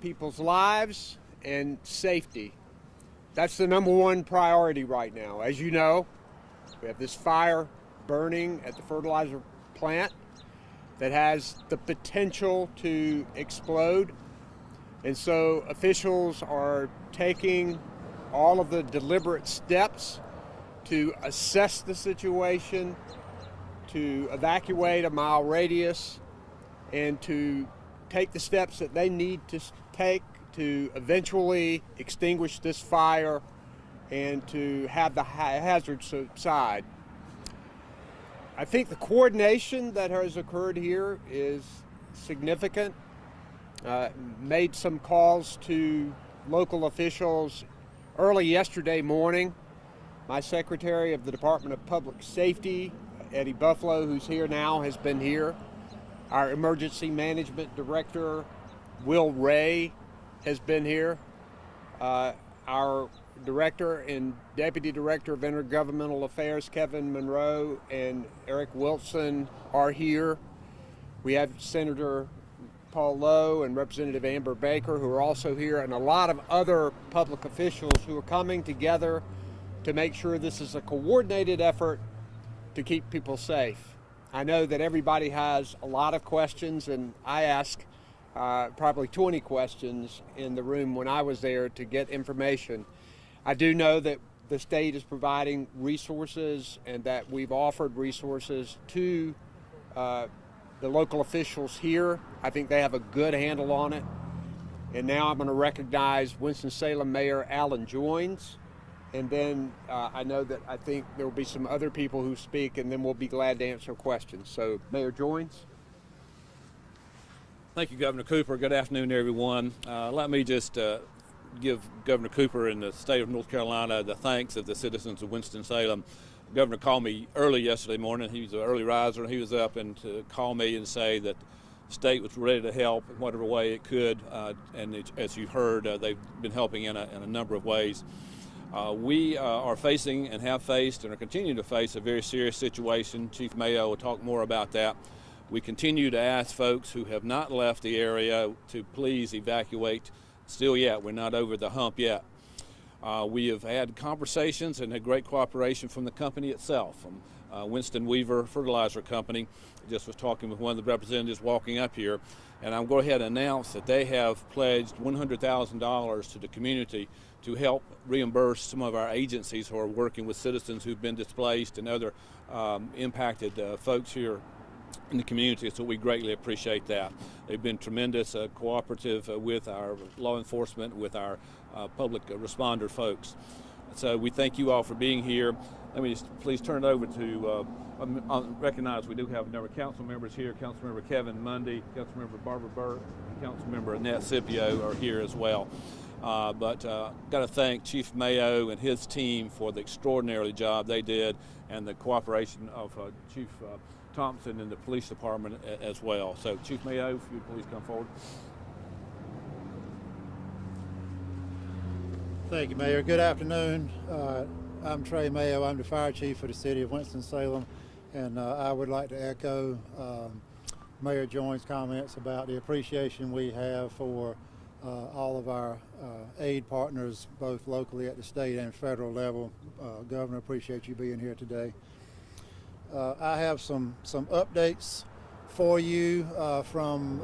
people's lives and safety. That's the number one priority right now. As you know, we have this fire burning at the fertilizer plant that has the potential to explode. And so officials are taking all of the deliberate steps to assess the situation, to evacuate a mile radius, and to take the steps that they need to take to eventually extinguish this fire and to have the hazard subside. I think the coordination that has occurred here is significant. Made some calls to local officials early yesterday morning. My Secretary of the Department of Public Safety, Eddie Buffalo, who's here now, has been here. Our Emergency Management Director, Will Ray, has been here. Our Director and Deputy Director of Intergovernmental Affairs, Kevin Monroe and Eric Wilson, are here. We have Senator Paul Lowe and Representative Amber Baker, who are also here, and a lot of other public officials who are coming together to make sure this is a coordinated effort to keep people safe. I know that everybody has a lot of questions, and I asked probably 20 questions in the room when I was there to get information. I do know that the state is providing resources and that we've offered resources to the local officials here. I think they have a good handle on it. And now I'm going to recognize Winston-Salem Mayor Alan Joines. And then I know that I think there will be some other people who speak, and then we'll be glad to answer questions. So, Mayor Joines. Thank you, Governor Cooper. Good afternoon, everyone. Let me just give Governor Cooper and the state of North Carolina the thanks of the citizens of Winston-Salem. The governor called me early yesterday morning. He was an early riser, and he was up and to call me and say that the state was ready to help in whatever way it could. As you heard, they've been helping in a number of ways. We are facing and have faced and are continuing to face a very serious situation. Chief Mayo will talk more about that. We continue to ask folks who have not left the area to please evacuate. Still yet, we're not over the hump yet. We have had conversations and had great cooperation from the company itself, from Winston Weaver Fertilizer Company. I just was talking with one of the representatives walking up here, and I'm going to go ahead and announce that they have pledged $100,000 to the community to help reimburse some of our agencies who are working with citizens who've been displaced and other impacted folks here in the community, so we greatly appreciate that. They've been tremendous cooperative with our law enforcement, with our public responder folks. So we thank you all for being here. Let me just please turn it over to, I recognize we do have a number of council members here. Councilmember Kevin Mundy, Councilmember Barbara Burke, and Councilmember Annette Scipio are here as well. But got to thank Chief Mayo and his team for the extraordinary job they did, and the cooperation of Chief Thompson and the police department as well. So Chief Mayo, if you would please come forward. Thank you, Mayor. Good afternoon. I'm Trey Mayo. I'm the fire chief for the city of Winston-Salem, and I would like to echo Mayor Joines' comments about the appreciation we have for all of our aid partners, both locally at the state and federal level. Governor, appreciate you being here today. I have some updates for you from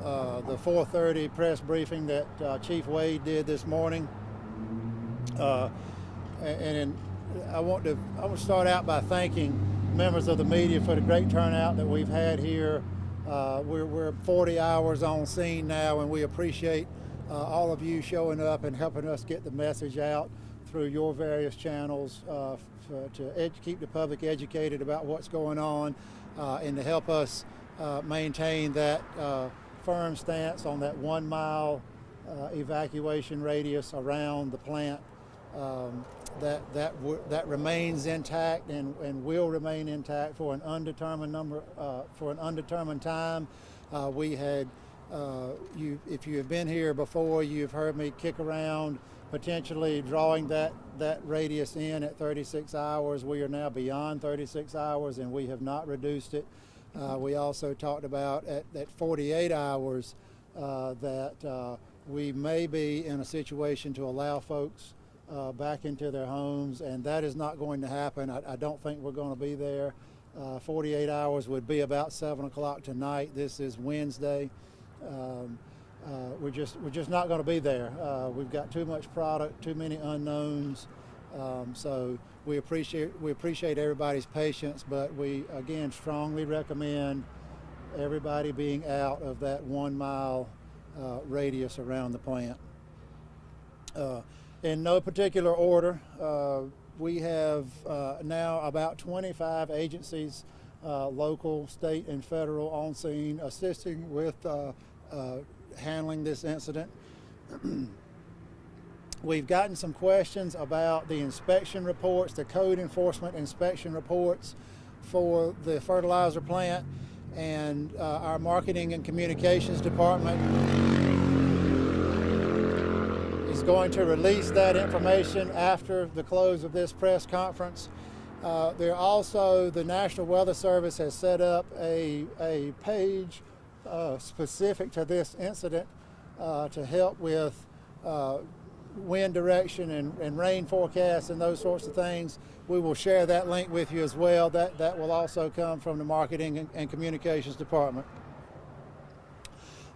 the 4:30 press briefing that Chief Wade did this morning. And I want to start out by thanking members of the media for the great turnout that we've had here. We're 40 hours on scene now, and we appreciate all of you showing up and helping us get the message out through your various channels to keep the public educated about what's going on and to help us maintain that firm stance on that 1 mile evacuation radius around the plant. That remains intact and will remain intact for an undetermined time. We had if you have been here before, you've heard me kick around potentially drawing that radius in at 36 hours. We are now beyond 36 hours, and we have not reduced it. We also talked about at 48 hours that we may be in a situation to allow folks back into their homes, and that is not going to happen. I don't think we're going to be there. 48 hours would be about 7 o'clock tonight. This is Wednesday. We're just not going to be there. We've got too much product, too many unknowns. So we appreciate everybody's patience, but we again strongly recommend everybody being out of that 1 mile radius around the plant. In no particular order, we have now about 25 agencies, local, state, and federal, on scene assisting with handling this incident. We've gotten some questions about the inspection reports, the code enforcement inspection reports for the fertilizer plant, and our marketing and communications department is going to release that information after the close of this press conference. There also, the National Weather Service has set up a page specific to this incident to help with wind direction and rain forecasts and those sorts of things. We will share that link with you as well. That will also come from the marketing and communications department.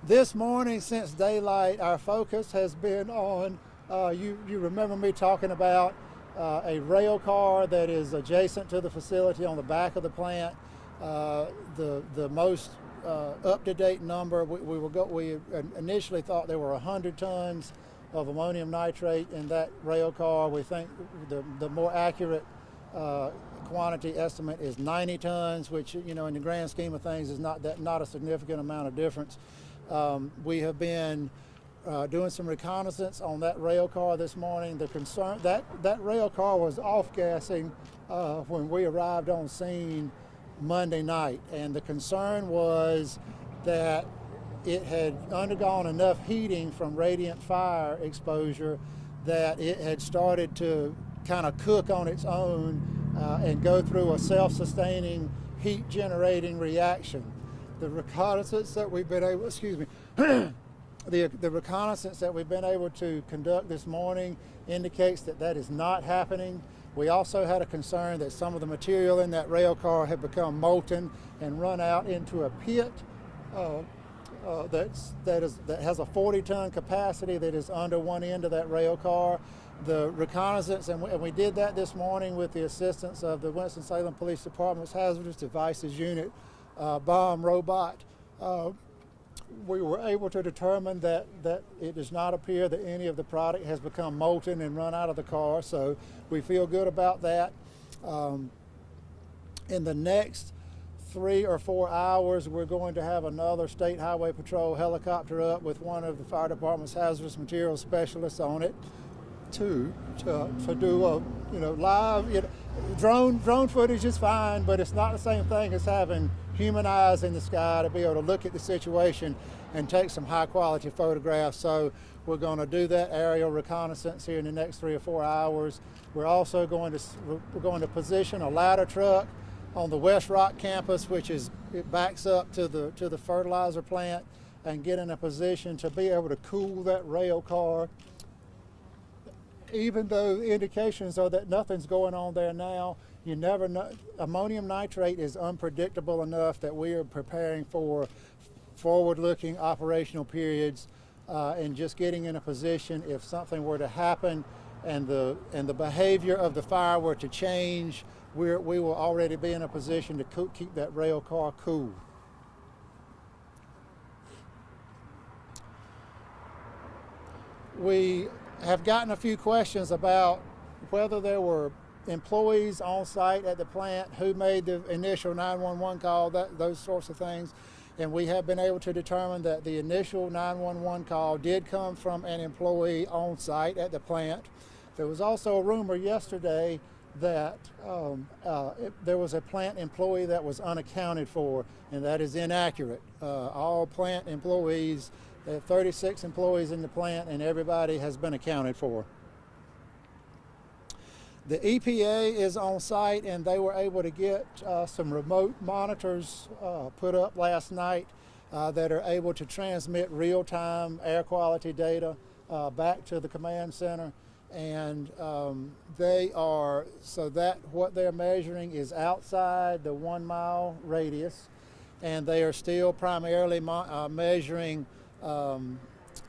This morning, since daylight, our focus has been on, you remember me talking about a rail car that is adjacent to the facility on the back of the plant. The most up-to-date number, we initially thought there were 100 tons of ammonium nitrate in that rail car. We think the more accurate quantity estimate is 90 tons, which, in the grand scheme of things is not a significant amount of difference. We have been doing some reconnaissance on that rail car this morning. The concern that rail car was off-gassing when we arrived on scene Monday night, and the concern was that it had undergone enough heating from radiant fire exposure that it had started to kind of cook on its own and go through a self-sustaining heat generating reaction. The reconnaissance that we've been able, the reconnaissance that we've been able to conduct this morning indicates that is not happening. We also had a concern that some of the material in that rail car had become molten and run out into a pit that has a 40-ton capacity that is under one end of that rail car. The reconnaissance, and we did that this morning with the assistance of the Winston-Salem Police Department's Hazardous Devices Unit bomb robot. We were able to determine that it does not appear that any of the product has become molten and run out of the car, so we feel good about that. In the next 3 or 4 hours, we're going to have another State Highway Patrol helicopter up with one of the fire department's hazardous materials specialists on it to do a live. Drone footage is fine, but it's not the same thing as having human eyes in the sky to be able to look at the situation and take some high quality photographs. So we're going to do that aerial reconnaissance here in the next 3 or 4 hours. We're also going to position a ladder truck on the West Rock campus, it backs up to the fertilizer plant, and get in a position to be able to cool that rail car. Even though the indications are that nothing's going on there now, you never know. Ammonium nitrate is unpredictable enough that we are preparing for forward-looking operational periods, and just getting in a position if something were to happen and the behavior of the fire were to change, we will already be in a position to keep that rail car cool. We have gotten a few questions about whether there were employees on site at the plant, who made the initial 911 call, those sorts of things. And we have been able to determine that the initial 911 call did come from an employee on site at the plant. There was also a rumor yesterday that there was a plant employee that was unaccounted for, and that is inaccurate. All plant employees, there are 36 employees in the plant, and everybody has been accounted for. The EPA is on site, and they were able to get some remote monitors put up last night that are able to transmit real-time air quality data back to the command center. And what they're measuring is outside the 1 mile radius, and they are still primarily measuring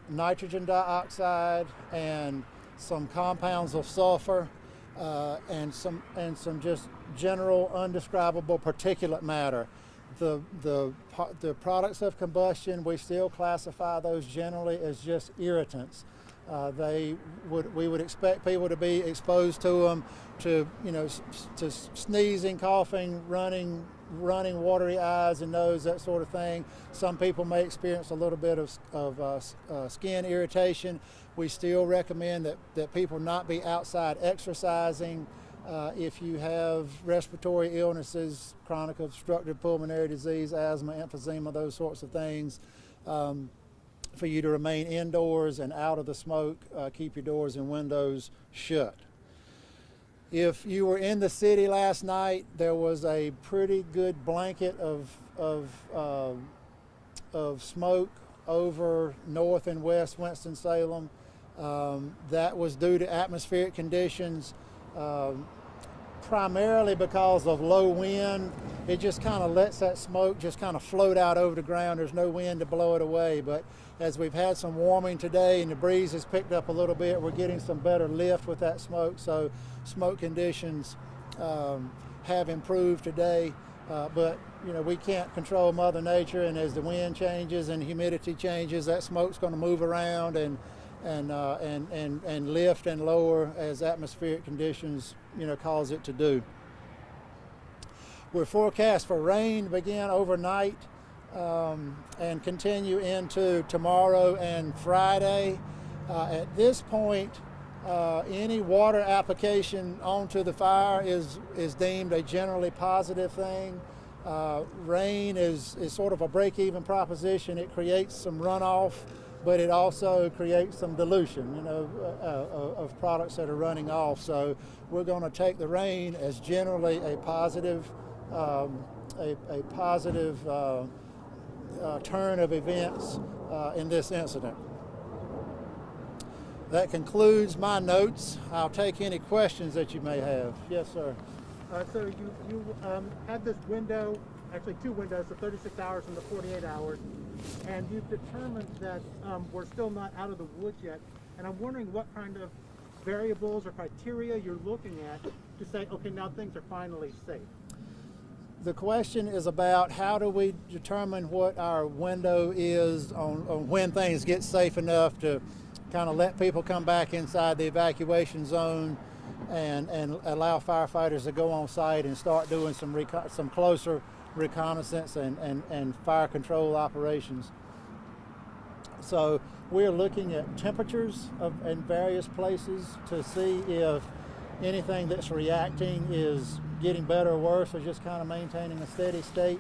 nitrogen dioxide and some compounds of sulfur and some just general undescribable particulate matter. The products of combustion, we still classify those generally as just irritants. We would expect people to be exposed to them, to sneezing, coughing, running watery eyes and nose, that sort of thing. Some people may experience a little bit of skin irritation. We still recommend that people not be outside exercising. If you have respiratory illnesses, chronic obstructive pulmonary disease, asthma, emphysema, those sorts of things, for you to remain indoors and out of the smoke. Keep your doors and windows shut. If you were in the city last night, there was a pretty good blanket of smoke over north and west Winston-Salem. That was due to atmospheric conditions, primarily because of low wind. It just kind of lets that smoke just kind of float out over the ground. There's no wind to blow it away. But as we've had some warming today and the breeze has picked up a little bit, we're getting some better lift with that smoke. So smoke conditions have improved today. But we can't control Mother Nature, and as the wind changes and humidity changes, that smoke's going to move around and lift and lower as atmospheric conditions cause it to do. We're forecast for rain to begin overnight and continue into tomorrow and Friday. At this point, any water application onto the fire is deemed a generally positive thing. Rain is sort of a break-even proposition. It creates some runoff, but it also creates some dilution, of products that are running off. So we're going to take the rain as generally a positive turn of events in this incident. That concludes my notes. I'll take any questions that you may have. Yes, sir. So you had this window, actually 2 windows, the 36 hours and the 48 hours, and you've determined that we're still not out of the woods yet. And I'm wondering what kind of variables or criteria you're looking at to say, okay, now things are finally safe. The question is about how do we determine what our window is on when things get safe enough to kind of let people come back inside the evacuation zone and allow firefighters to go on site and start doing some closer reconnaissance and fire control operations. So we're looking at temperatures in various places to see if anything that's reacting is getting better or worse, or just kind of maintaining a steady state.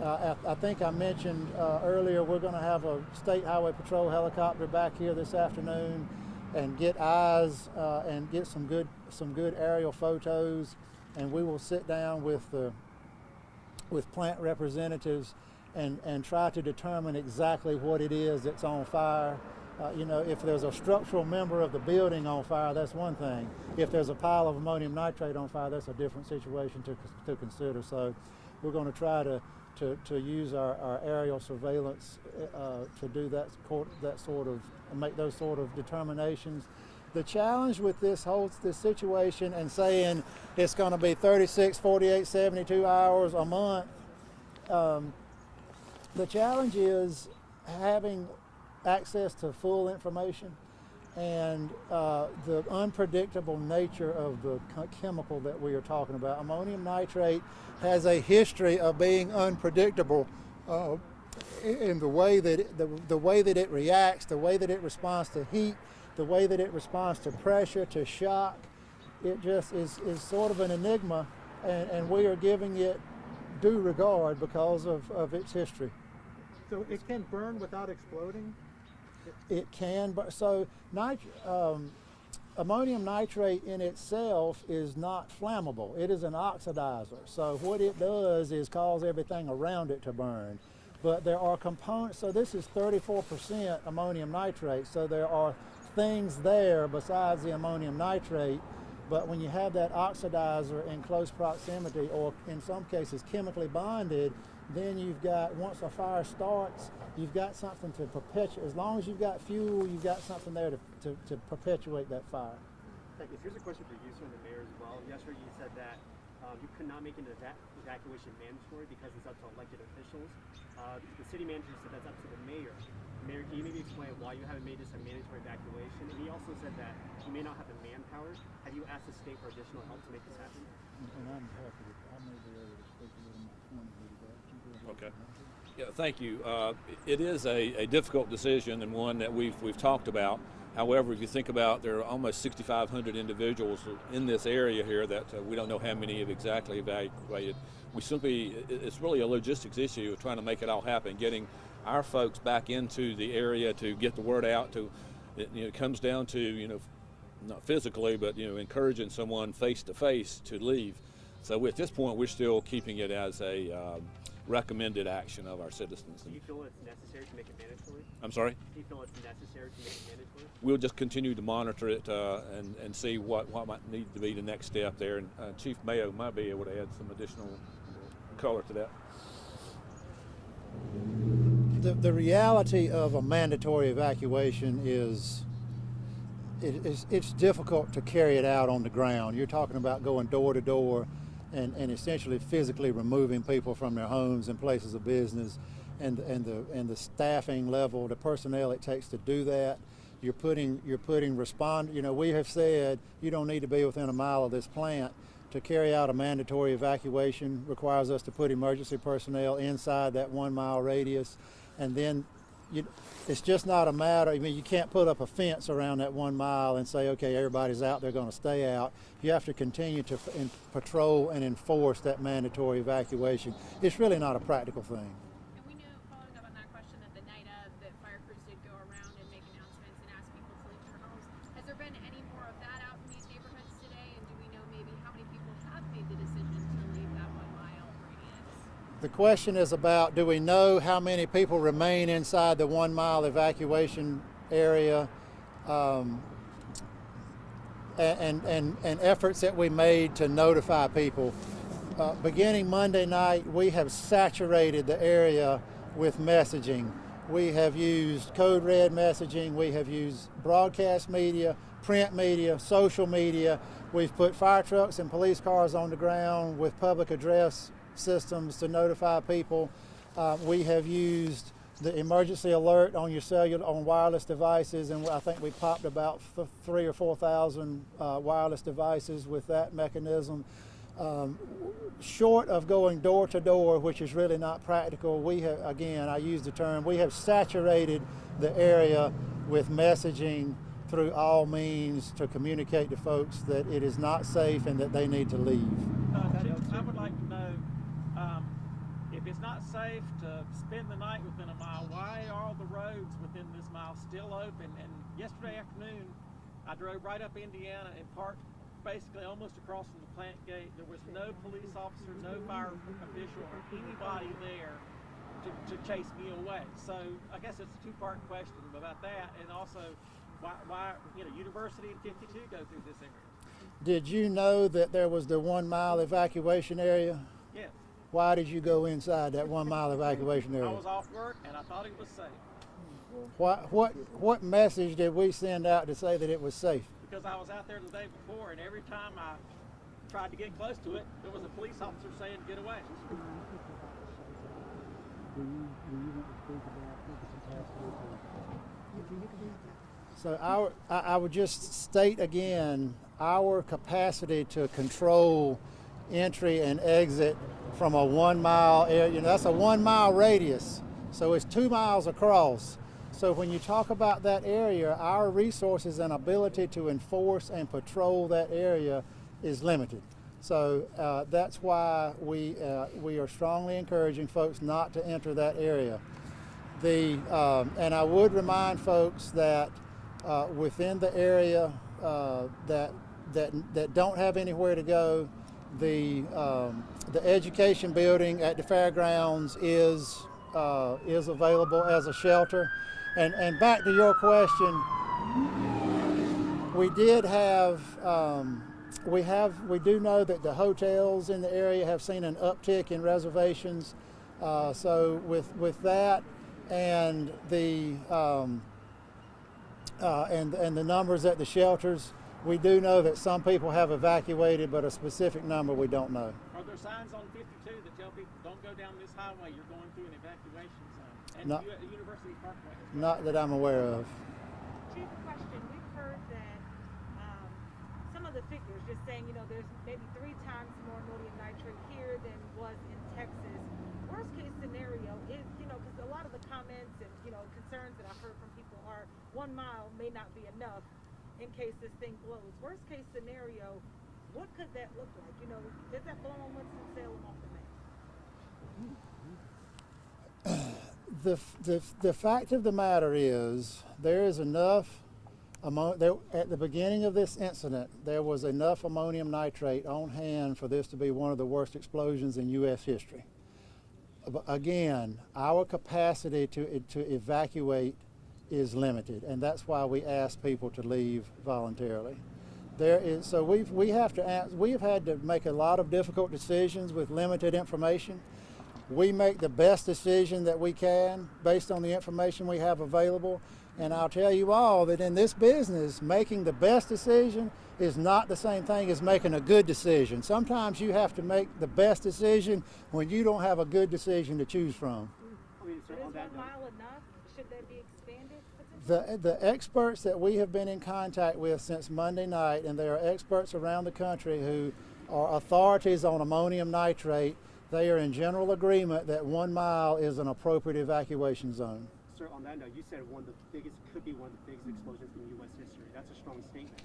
I think I mentioned earlier we're going to have a State Highway Patrol helicopter back here this afternoon and get eyes and get some good aerial photos, and we will sit down with plant representatives and try to determine exactly what it is that's on fire. If there's a structural member of the building on fire, that's one thing. If there's a pile of ammonium nitrate on fire, that's a different situation to consider. So we're going to try to use our aerial surveillance to do that sort of, make those sort of determinations. The challenge with this situation and saying it's going to be 36, 48, 72 hours a month, the challenge is having access to full information and the unpredictable nature of the chemical that we are talking about. Ammonium nitrate has a history of being unpredictable in the way that it reacts, the way that it responds to heat, the way that it responds to pressure, to shock. It just is sort of an enigma, and we are giving it due regard because of its history. So it can burn without exploding? It can, but so ammonium nitrate in itself is not flammable. It is an oxidizer. So what it does is cause everything around it to burn. but there are components. So this is 34% ammonium nitrate. So there are things there besides the ammonium nitrate. But when you have that oxidizer in close proximity, or in some cases chemically bonded, then you've got, once a fire starts, you've got something to perpetuate. As long as you've got fuel, you've got something there to perpetuate that fire. Thank you. Here's a question for you, sir, and the mayor as well. Yesterday you said that you could not make an evacuation mandatory because it's up to elected officials. The city manager said that's up to the mayor. Mayor, can you maybe explain why you haven't made this a mandatory evacuation? And he also said that you may not have the manpower. Have you asked the state for additional help to make this happen? And I'm happy to, I may be able to speak a little more to that. Okay. Yeah, thank you. It is a difficult decision and one that we've talked about. However, if you think about, there are almost 6,500 individuals in this area here that we don't know how many have exactly evacuated. It's really a logistics issue of trying to make it all happen, getting our folks back into the area to get the word out. It comes down to, not physically, but encouraging someone face to face to leave. So at this point, we're still keeping it as a recommended action of our citizens. Do you feel it's necessary to make it mandatory? I'm sorry? Do you feel it's necessary to make it mandatory? We'll just continue to monitor it and see what might need to be the next step there. And Chief Mayo might be able to add some additional color to that. The reality of a mandatory evacuation is it's difficult to carry it out on the ground. You're talking about going door to door and essentially physically removing people from their homes and places of business, and the staffing level, the personnel it takes to do that. You're putting we have said you don't need to be within a mile of this plant. To carry out a mandatory evacuation requires us to put emergency personnel inside that 1 mile radius, and then it's just not a matter. I mean, you can't put up a fence around that 1 mile and say, okay, everybody's out, they're going to stay out. You have to continue to patrol and enforce that mandatory evacuation. It's really not a practical thing. And we knew, following up on that question, that the night of, that fire crews did go around and make announcements and ask people to leave their homes. Has there been any more of that out in these neighborhoods today? And do we know maybe how many people have made the decision to leave that 1 mile radius? The question is about, do we know how many people remain inside the 1 mile evacuation area, and efforts that we made to notify people. Beginning Monday night, we have saturated the area with messaging. We have used code red messaging, we have used broadcast media, print media, social media. We've put fire trucks and police cars on the ground with public address systems to notify people. We have used the emergency alert on your on wireless devices, and I think we popped about 3,000 or 4,000 wireless devices with that mechanism. Short of going door to door, which is really not practical, we have, again, I use the term, we have saturated the area with messaging through all means to communicate to folks that it is not safe and that they need to leave. I would like to know, if it's not safe to spend the night within a mile, why are all the roads within this mile still open? And yesterday afternoon, I drove right up Indiana and parked basically almost across from the plant gate. There was no police officer, no fire official, or anybody there to chase me away. So I guess it's a two-part question about that, and also why University and 52 go through this area. Did you know that there was the 1 mile evacuation area? Yes. Why did you go inside that 1 mile evacuation area? I was off work and I thought it was safe. What message did we send out to say that it was safe? Because I was out there the day before, and every time I tried to get close to it, there was a police officer saying, "Get away." So I would just state again, our capacity to control entry and exit from a 1 mile area, that's a 1 mile radius, so it's 2 miles across. So when you talk about that area, our resources and ability to enforce and patrol that area is limited. So that's why we are strongly encouraging folks not to enter that area. And I would remind folks that within the area that don't have anywhere to go, the education building at the fairgrounds is is available as a shelter. And back to your question, we did have, we do know that the hotels in the area have seen an uptick in reservations. So with that and the and the numbers at the shelters, we do know that some people have evacuated, but a specific number we don't know. Are there signs on 52 that tell people don't go down this highway, you're going through an evacuation zone? And Not- University Parkway as well. Not that I'm aware of. Chief, a question. We've heard that some of the figures just saying, there's maybe 3 times more ammonium nitrate here than was in Texas. Worst case scenario is, because a lot of the comments and, concerns that I've heard from people are 1 mile may not be enough in case this thing blows. Worst case scenario, what could that look like? Is that blowing Winston-Salem off the map? The fact of the matter is there is enough at the beginning of this incident, there was enough ammonium nitrate on hand for this to be one of the worst explosions in U.S. history. But again, our capacity to evacuate is limited, and that's why we ask people to leave voluntarily. So we have had to make a lot of difficult decisions with limited information. We make the best decision that we can based on the information we have available. And I'll tell you all that in this business, making the best decision is not the same thing as making a good decision. Sometimes you have to make the best decision when you don't have a good decision to choose from. I mean, sir, But on is that 1 note, mile enough? Should that be expanded potentially? The experts that we have been in contact with since Monday night, and there are experts around the country who are authorities on ammonium nitrate, they are in general agreement that 1 mile is an appropriate evacuation zone. sir, on that note, you said could be one of the biggest explosions in U.S. history. That's a strong statement.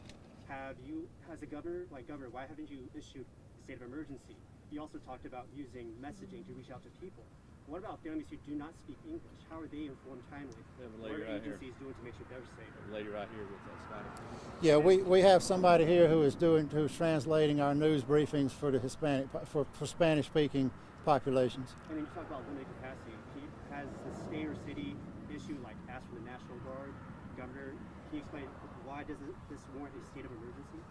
As a governor, why haven't you issued a state of emergency? You also talked about using messaging to reach out to people. What about families who do not speak English? How are they informed timely? We have a What lady are right here. agencies doing to make sure they're safe? Lady right here with that spider. Yeah, we have somebody here who's translating our news briefings for the for Spanish-speaking populations. And then you talk about limited capacity. Has the state or city issue asked for the National Guard? Governor, can you explain why does this warrant a state of emergency?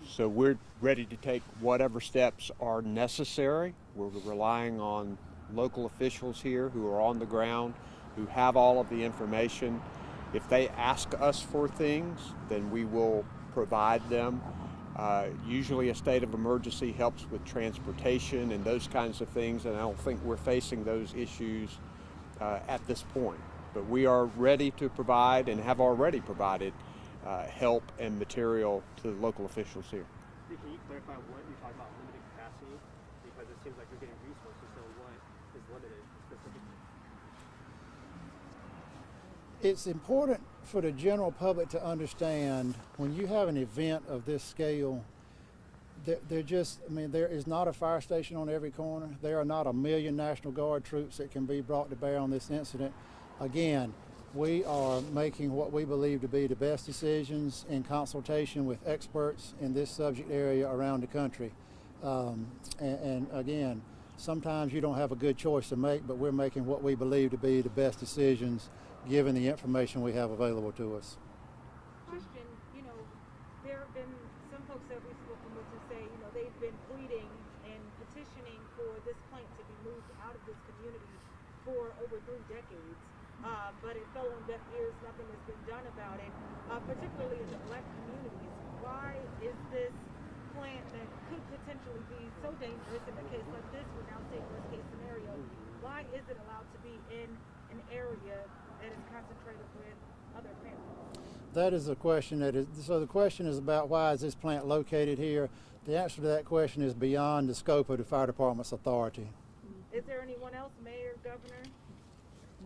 So we're ready to take whatever steps are necessary. We're relying on local officials here who are on the ground, who have all of the information. If they ask us for things, then we will provide them. Usually a state of emergency helps with transportation and those kinds of things, and I don't think we're facing those issues at this point. But we are ready to provide and have already provided help and material to the local officials here. Can you clarify what you're talking about limited capacity? Because it seems like you're getting resources, so what is limited specifically? It's important for the general public to understand when you have an event of this scale, there is not a fire station on every corner. There are not 1 million National Guard troops that can be brought to bear on this incident. Again, we are making what we believe to be the best decisions in consultation with experts in this subject area around the country. And again, sometimes you don't have a good choice to make, but we're making what we believe to be the best decisions given the information we have available to us. Question, there have been some folks that we've spoken with who say, they've been pleading and petitioning for this plant to be moved out of this community for over 3 decades. But it fell on deaf ears, nothing has been done about it, particularly in the black communities. Why is this plant that could potentially be so dangerous in a case like this, we're now saying worst case scenario, why is it allowed to be in an area that is concentrated with other families? That is a question so the question is about why is this plant located here? The answer to that question is beyond the scope of the fire department's authority. Is there anyone else, Mayor, Governor?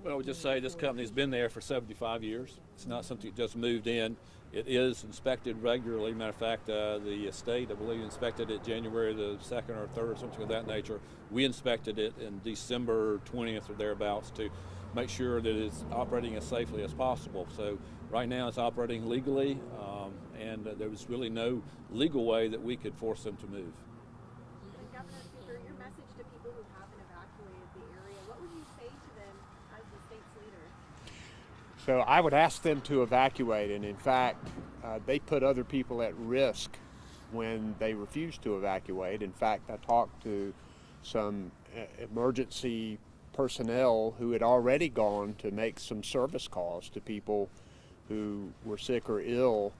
Well, I would just say this company's been there for 75 years. It's not something that just moved in. It is inspected regularly. Matter of fact, the state, I believe, inspected it January the 2nd or 3rd, something of that nature. We inspected it in December 20th or thereabouts to make sure that it's operating as safely as possible. So right now it's operating legally, and there was really no legal way that we could force them to move. And Governor Cooper, your message to people who haven't evacuated, the So I would ask them to evacuate, and in fact, they put other people at risk when they refused to evacuate. In fact, I talked to some emergency personnel who had already gone to make some service calls to people who were sick or ill.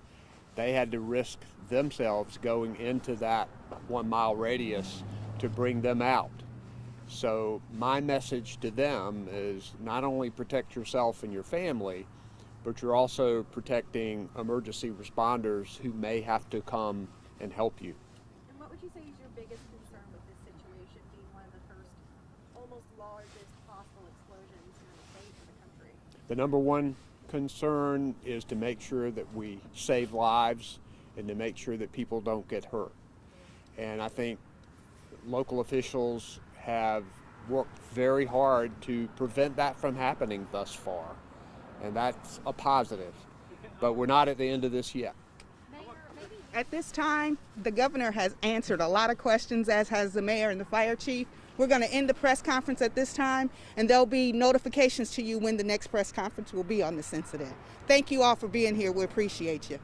They had to risk themselves going into that 1 mile radius to bring them out. So my message to them is not only protect yourself and your family, but you're also protecting emergency responders who may have to come and help you. And what would you say is your biggest concern with this situation being one of the first, almost largest possible explosions in the state or the country? The number one concern is to make sure that we save lives and to make sure that people don't get hurt. And I think local officials have worked very hard to prevent that from happening thus far. And that's a positive. But we're not at the end of this yet. At this time, the governor has answered a lot of questions, as has the mayor and the fire chief. We're going to end the press conference at this time, and there'll be notifications to you when the next press conference will be on this incident. Thank you all for being here. We appreciate you.